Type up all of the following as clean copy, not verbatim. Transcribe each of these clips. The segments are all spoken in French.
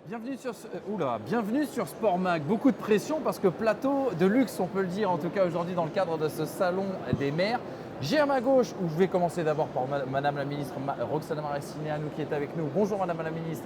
Bienvenue sur Sport Mag. Beaucoup de pression parce que plateau de luxe, on peut le dire, en tout cas aujourd'hui dans le cadre de ce salon des maires. J'ai à ma gauche, où je vais commencer d'abord par Madame la ministre Roxana Maracineanu qui est avec nous. Bonjour Madame la ministre,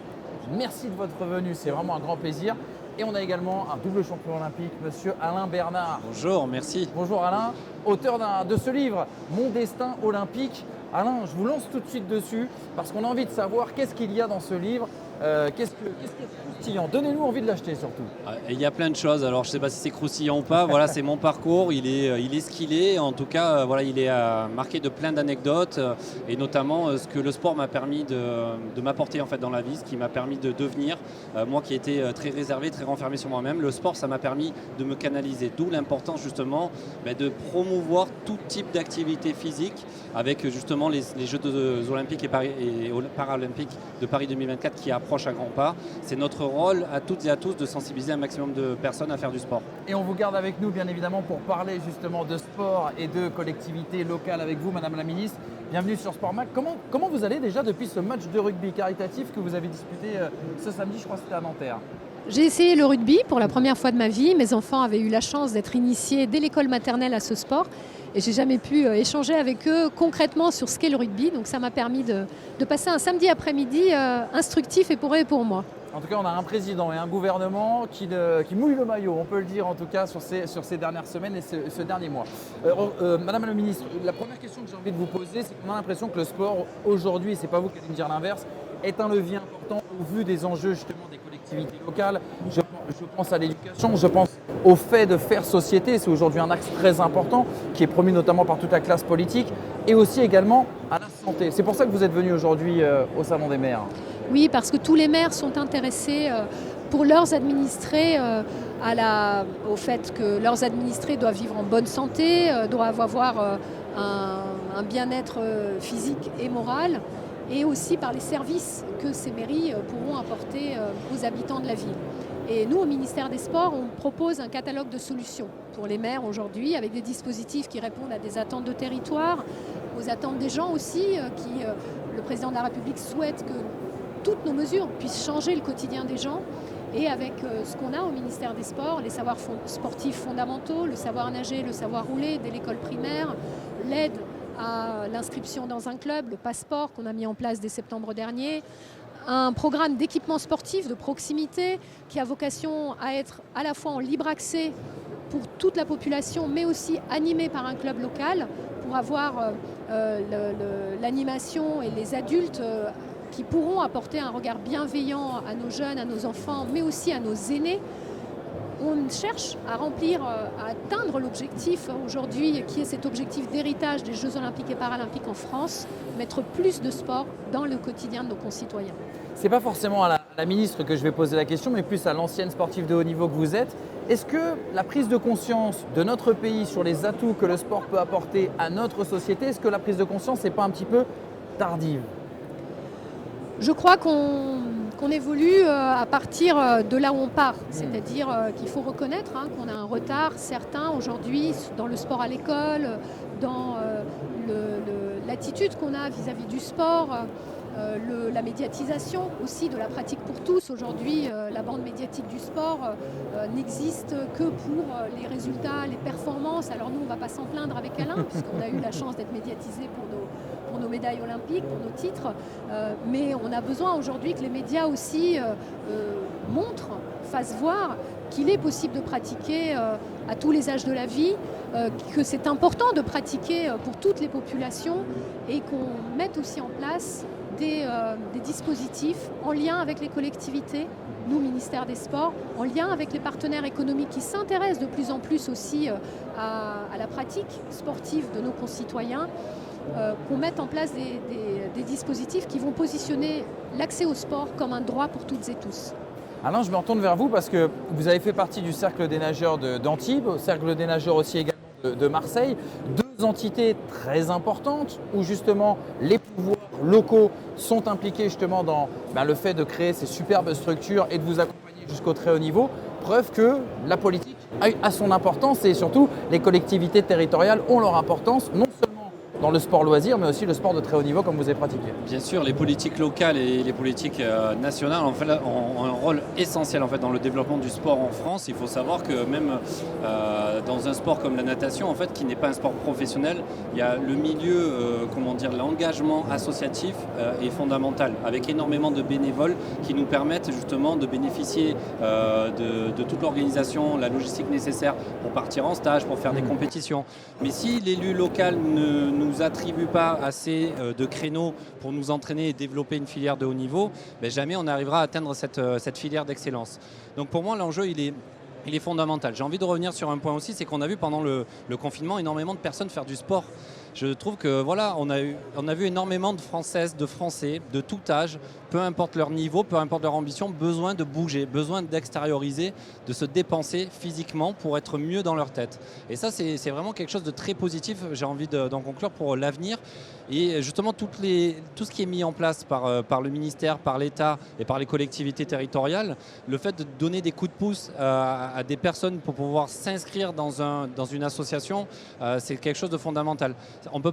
merci de votre venue, c'est vraiment un grand plaisir. Et on a également un double champion olympique, Monsieur Alain Bernard. Bonjour, merci. Bonjour Alain, auteur de ce livre, Mon destin olympique. Alain, je vous lance tout de suite dessus parce qu'on a envie de savoir qu'est-ce qu'il y a dans ce livre, qu'est-ce qui est croustillant. Donnez-nous envie de l'acheter surtout. Il y a plein de choses, alors je ne sais pas si c'est croustillant ou pas, voilà, c'est mon parcours, il est ce qu'il est, en tout cas voilà, il est marqué de plein d'anecdotes et notamment ce que le sport m'a permis de m'apporter en fait dans la vie, ce qui m'a permis de devenir, moi qui étais très réservé, très renfermé sur moi-même, le sport ça m'a permis de me canaliser, d'où l'importance justement de promouvoir tout type d'activité physique avec justement les Jeux olympiques et paralympiques de Paris 2024 qui approchent à grands pas. C'est notre rôle à toutes et à tous de sensibiliser un maximum de personnes à faire du sport. Et on vous garde avec nous bien évidemment pour parler justement de sport et de collectivités locales avec vous Madame la Ministre. Bienvenue sur Sport Mag. Comment vous allez déjà depuis ce match de rugby caritatif que vous avez disputé ce samedi, je crois que c'était à Nanterre? J'ai essayé le rugby pour la première fois de ma vie. Mes enfants avaient eu la chance d'être initiés dès l'école maternelle à ce sport. Et j'ai jamais pu échanger avec eux concrètement sur ce qu'est le rugby. Donc ça m'a permis de passer un samedi après-midi instructif et pour eux et pour moi. En tout cas, on a un président et un gouvernement qui mouille le maillot, on peut le dire en tout cas sur ces dernières semaines et ce dernier mois. Madame la Ministre, la première question que j'ai envie de vous poser, c'est qu'on a l'impression que le sport aujourd'hui, et c'est pas vous qui allez me dire l'inverse, est un levier important au vu des enjeux justement des collectivités locales. Je pense à l'éducation, je pense au fait de faire société, c'est aujourd'hui un axe très important qui est promu notamment par toute la classe politique et aussi également à la santé. C'est pour ça que vous êtes venu aujourd'hui au Salon des maires. Oui, parce que tous les maires sont intéressés pour leurs administrés au fait que leurs administrés doivent vivre en bonne santé, doivent avoir un bien-être physique et moral, et aussi par les services que ces mairies pourront apporter aux habitants de la ville. Et nous, au ministère des Sports, on propose un catalogue de solutions pour les maires aujourd'hui, avec des dispositifs qui répondent à des attentes de territoire, aux attentes des gens aussi, le président de la République souhaite que toutes nos mesures puissent changer le quotidien des gens. Et avec ce qu'on a au ministère des Sports, les savoirs sportifs fondamentaux, le savoir nager, le savoir rouler dès l'école primaire, l'aide à l'inscription dans un club, le passeport qu'on a mis en place dès septembre dernier, un programme d'équipement sportif de proximité qui a vocation à être à la fois en libre accès pour toute la population, mais aussi animé par un club local pour avoir l'animation et les adultes qui pourront apporter un regard bienveillant à nos jeunes, à nos enfants, mais aussi à nos aînés. On cherche à atteindre l'objectif aujourd'hui, qui est cet objectif d'héritage des Jeux Olympiques et Paralympiques en France, mettre plus de sport dans le quotidien de nos concitoyens. Ce n'est pas forcément à la ministre que je vais poser la question, mais plus à l'ancienne sportive de haut niveau que vous êtes. Est-ce que la prise de conscience de notre pays sur les atouts que le sport peut apporter à notre société, est-ce que la prise de conscience n'est pas un petit peu tardive ? Je crois qu'on évolue à partir de là où on part. C'est-à-dire qu'il faut reconnaître qu'on a un retard certain aujourd'hui dans le sport à l'école, dans l'attitude qu'on a vis-à-vis du sport, la médiatisation aussi de la pratique pour tous. Aujourd'hui, la bande médiatique du sport n'existe que pour les résultats, les performances. Alors nous, on ne va pas s'en plaindre avec Alain, puisqu'on a eu la chance d'être médiatisé pour nos médailles olympiques, pour nos titres. Mais on a besoin aujourd'hui que les médias aussi fassent voir qu'il est possible de pratiquer à tous les âges de la vie, que c'est important de pratiquer pour toutes les populations et qu'on mette aussi en place des dispositifs en lien avec les collectivités, nous, ministère des Sports, en lien avec les partenaires économiques qui s'intéressent de plus en plus aussi à la pratique sportive de nos concitoyens, qu'on mette en place des dispositifs qui vont positionner l'accès au sport comme un droit pour toutes et tous. Alain, je me retourne vers vous parce que vous avez fait partie du Cercle des nageurs d'Antibes, au Cercle des nageurs aussi également de Marseille, deux entités très importantes où justement les pouvoirs locaux sont impliqués justement dans le fait de créer ces superbes structures et de vous accompagner jusqu'au très haut niveau. Preuve que la politique a son importance et surtout les collectivités territoriales ont leur importance, non seulement dans le sport loisir, mais aussi le sport de très haut niveau comme vous avez pratiqué. Bien sûr, les politiques locales et les politiques nationales en fait, ont un rôle essentiel en fait, dans le développement du sport en France. Il faut savoir que même dans un sport comme la natation, en fait, qui n'est pas un sport professionnel, il y a le milieu, l'engagement associatif est fondamental, avec énormément de bénévoles qui nous permettent justement de bénéficier de toute l'organisation, la logistique nécessaire pour partir en stage, pour faire des compétitions. Mais si l'élu local ne nous attribue pas assez de créneaux pour nous entraîner et développer une filière de haut niveau, ben jamais on n'arrivera à atteindre cette filière d'excellence. Donc pour moi, l'enjeu, il est fondamental. J'ai envie de revenir sur un point aussi, c'est qu'on a vu pendant le confinement énormément de personnes faire du sport. Je trouve que voilà, on a vu énormément de Françaises, de Français, de tout âge, peu importe leur niveau, peu importe leur ambition, besoin de bouger, besoin d'extérioriser, de se dépenser physiquement pour être mieux dans leur tête. Et ça, c'est vraiment quelque chose de très positif, j'ai envie d'en conclure pour l'avenir. Et justement, tout ce qui est mis en place par le ministère, par l'État et par les collectivités territoriales, le fait de donner des coups de pouce à des personnes pour pouvoir s'inscrire dans une association, c'est quelque chose de fondamental. On peut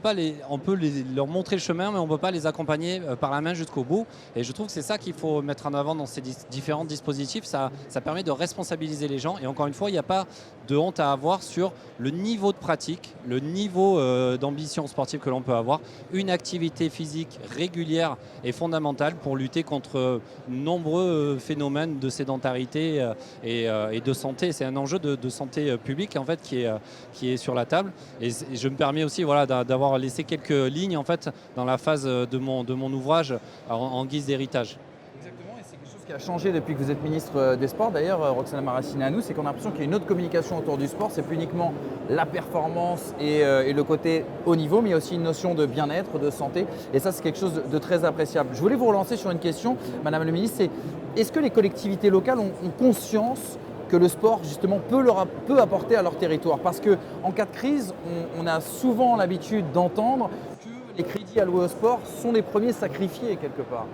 leur montrer le chemin, mais on ne peut pas les accompagner par la main jusqu'au bout. Et je trouve que c'est ça qu'il faut mettre en avant dans ces différents dispositifs. Ça permet de responsabiliser les gens. Et encore une fois, il n'y a pas de honte à avoir sur le niveau de pratique, le niveau d'ambition sportive que l'on peut avoir. Une activité physique régulière est fondamentale pour lutter contre nombreux phénomènes de sédentarité et de santé. C'est un enjeu de santé publique en fait, qui est sur la table. Et je me permets aussi d'avoir laissé quelques lignes en fait, dans la phase de mon ouvrage en guise d'héritage. Exactement, et c'est quelque chose qui a changé depuis que vous êtes ministre des Sports. D'ailleurs, Roxana Maracineanu, c'est qu'on a l'impression qu'il y a une autre communication autour du sport. C'est plus uniquement la performance et le côté haut niveau, mais il y a aussi une notion de bien-être, de santé. Et ça, c'est quelque chose de très appréciable. Je voulais vous relancer sur une question, Madame la Ministre, c'est est-ce que les collectivités locales ont conscience que le sport justement peut apporter à leur territoire? Parce qu'en cas de crise, on a souvent l'habitude d'entendre que les crédits alloués au sport sont les premiers sacrifiés quelque part.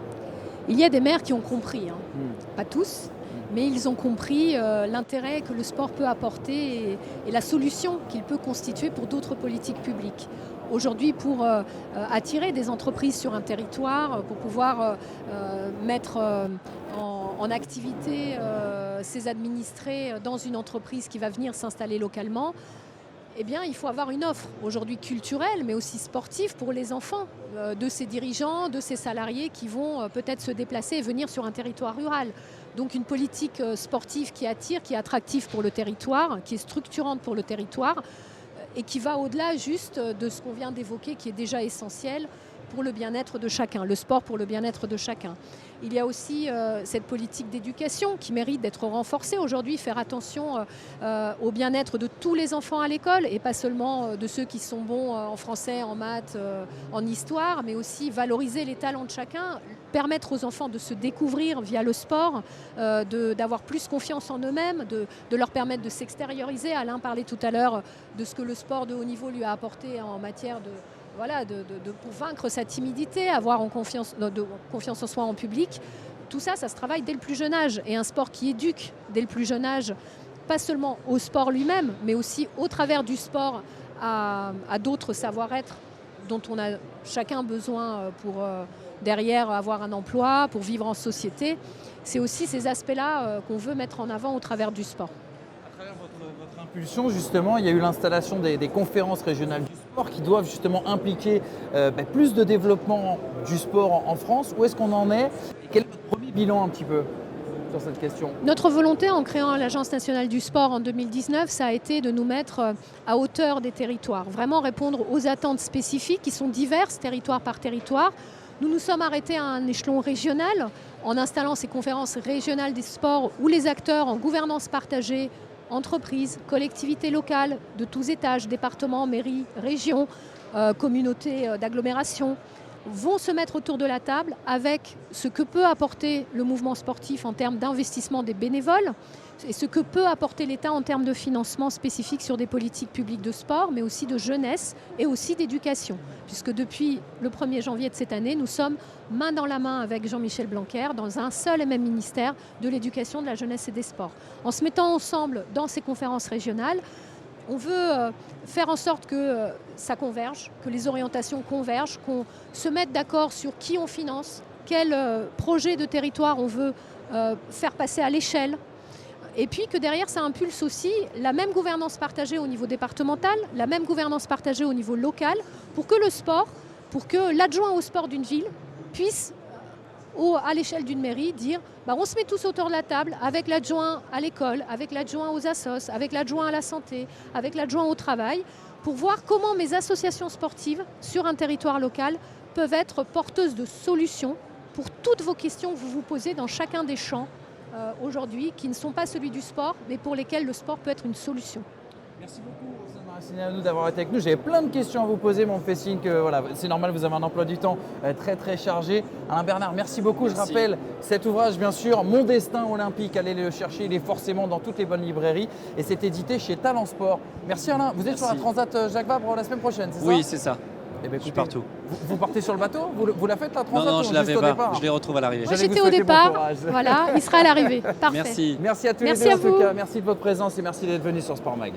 Il y a des maires qui ont compris, pas tous, mais ils ont compris l'intérêt que le sport peut apporter et la solution qu'il peut constituer pour d'autres politiques publiques. Aujourd'hui, pour attirer des entreprises sur un territoire, pour pouvoir mettre en activité ses administrés dans une entreprise qui va venir s'installer localement, eh bien, il faut avoir une offre aujourd'hui culturelle, mais aussi sportive pour les enfants de ces dirigeants, de ces salariés qui vont peut-être se déplacer et venir sur un territoire rural. Donc une politique sportive qui attire, qui est attractive pour le territoire, qui est structurante pour le territoire et qui va au-delà juste de ce qu'on vient d'évoquer, qui est déjà essentiel pour le bien-être de chacun, le sport pour le bien-être de chacun. Il y a aussi cette politique d'éducation qui mérite d'être renforcée aujourd'hui, faire attention au bien-être de tous les enfants à l'école et pas seulement de ceux qui sont bons en français, en maths, en histoire, mais aussi valoriser les talents de chacun, permettre aux enfants de se découvrir via le sport, d'avoir plus confiance en eux-mêmes, de leur permettre de s'extérioriser. Alain parlait tout à l'heure de ce que le sport de haut niveau lui a apporté en matière pour vaincre sa timidité, avoir confiance en soi en public. Tout ça, ça se travaille dès le plus jeune âge. Et un sport qui éduque dès le plus jeune âge, pas seulement au sport lui-même, mais aussi au travers du sport à d'autres savoir-être dont on a chacun besoin pour derrière avoir un emploi, pour vivre en société. C'est aussi ces aspects-là qu'on veut mettre en avant au travers du sport. À travers votre impulsion, justement, il y a eu l'installation des conférences régionales du sport qui doivent justement impliquer plus de développement du sport en France. Où est-ce qu'on en est? Et quel est votre premier bilan un petit peu sur cette question? Notre volonté en créant l'Agence nationale du sport en 2019, ça a été de nous mettre à hauteur des territoires, vraiment répondre aux attentes spécifiques qui sont diverses, territoire par territoire. Nous nous sommes arrêtés à un échelon régional en installant ces conférences régionales des sports où les acteurs en gouvernance partagée, entreprises, collectivités locales de tous étages, départements, mairies, régions, communautés d'agglomération, vont se mettre autour de la table avec ce que peut apporter le mouvement sportif en termes d'investissement des bénévoles et ce que peut apporter l'État en termes de financement spécifique sur des politiques publiques de sport, mais aussi de jeunesse et aussi d'éducation. Puisque depuis le 1er janvier de cette année, nous sommes main dans la main avec Jean-Michel Blanquer dans un seul et même ministère de l'éducation, de la jeunesse et des sports. En se mettant ensemble dans ces conférences régionales, On veut faire en sorte que ça converge, que les orientations convergent, qu'on se mette d'accord sur qui on finance, quel projet de territoire on veut faire passer à l'échelle. Et puis que derrière, ça impulse aussi la même gouvernance partagée au niveau départemental, la même gouvernance partagée au niveau local, pour que le sport, pour que l'adjoint au sport d'une ville puisse, à l'échelle d'une mairie, dire on se met tous autour de la table avec l'adjoint à l'école, avec l'adjoint aux assos, avec l'adjoint à la santé, avec l'adjoint au travail, pour voir comment mes associations sportives sur un territoire local peuvent être porteuses de solutions pour toutes vos questions que vous vous posez dans chacun des champs aujourd'hui, qui ne sont pas celui du sport, mais pour lesquels le sport peut être une solution. Merci beaucoup, Roxane Maracineanu, d'avoir été avec nous. J'avais plein de questions à vous poser, mais on me fait signe que voilà, c'est normal, vous avez un emploi du temps très très chargé. Alain Bernard, merci beaucoup. Merci. Je rappelle cet ouvrage, bien sûr, Mon destin olympique. Allez le chercher, il est forcément dans toutes les bonnes librairies et c'est édité chez Talent Sport. Merci Alain. Vous êtes sur la Transat Jacques Vabre la semaine prochaine, c'est ça? Oui, c'est ça. Eh bien, Je suis écoutez, partout. Vous partez sur le bateau? Vous la faites la Non, Transat? non, ou je ne la juste fais au pas. départ Je les retrouve à l'arrivée. Moi, J'allais j'étais vous au souhaiter bon départ. courage. Voilà, il sera à l'arrivée. Parfait. Merci. Merci à tous Merci les deux à en tout vous. cas. Merci de votre présence et merci d'être venus sur Sport Mag.